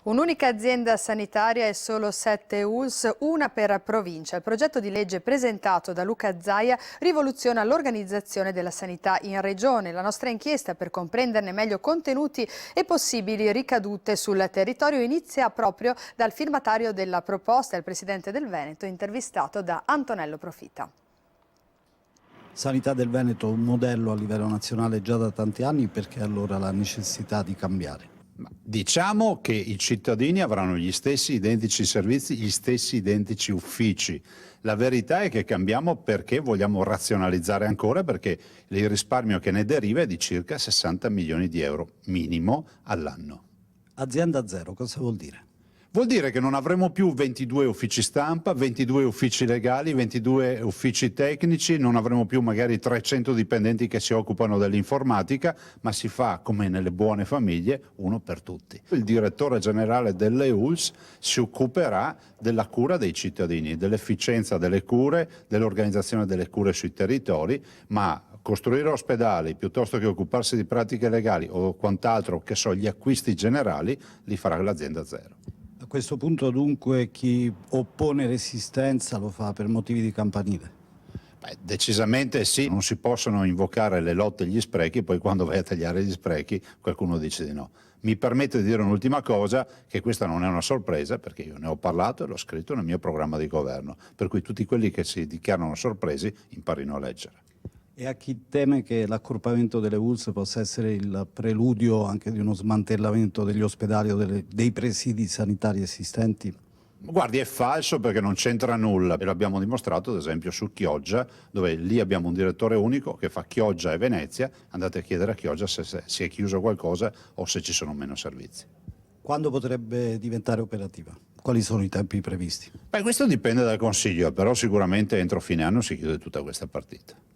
Un'unica azienda sanitaria e solo 7 ULSS, una per provincia. Il progetto di legge presentato da Luca Zaia rivoluziona l'organizzazione della sanità in regione. La nostra inchiesta per comprenderne meglio contenuti e possibili ricadute sul territorio inizia proprio dal firmatario della proposta, il presidente del Veneto, intervistato da Antonello Profita. Sanità del Veneto, un modello a livello nazionale già da tanti anni, perché allora la necessità di cambiare. Diciamo che i cittadini avranno gli stessi identici servizi, gli stessi identici uffici. La verità è che cambiamo perché vogliamo razionalizzare ancora, perché il risparmio che ne deriva è di circa 60 milioni di euro minimo all'anno. Azienda zero, cosa vuol dire? Vuol dire che non avremo più 22 uffici stampa, 22 uffici legali, 22 uffici tecnici, non avremo più magari 300 dipendenti che si occupano dell'informatica, ma si fa, come nelle buone famiglie, uno per tutti. Il direttore generale delle ULSS si occuperà della cura dei cittadini, dell'efficienza delle cure, dell'organizzazione delle cure sui territori, ma costruire ospedali piuttosto che occuparsi di pratiche legali o quant'altro, che so, gli acquisti generali, li farà l'azienda zero. A questo punto dunque chi oppone resistenza lo fa per motivi di campanile? Decisamente sì, non si possono invocare le lotte e gli sprechi, poi quando vai a tagliare gli sprechi qualcuno dice di no. Mi permette di dire un'ultima cosa, che questa non è una sorpresa, perché io ne ho parlato e l'ho scritto nel mio programma di governo, per cui tutti quelli che si dichiarano sorpresi imparino a leggere. E a chi teme che l'accorpamento delle ULSS possa essere il preludio anche di uno smantellamento degli ospedali o dei presidi sanitari esistenti? Guardi, è falso, perché non c'entra nulla, e l'abbiamo dimostrato ad esempio su Chioggia, dove lì abbiamo un direttore unico che fa Chioggia e Venezia. Andate a chiedere a Chioggia se si è chiuso qualcosa o se ci sono meno servizi. Quando potrebbe diventare operativa? Quali sono i tempi previsti? Questo dipende dal Consiglio, però sicuramente entro fine anno si chiude tutta questa partita.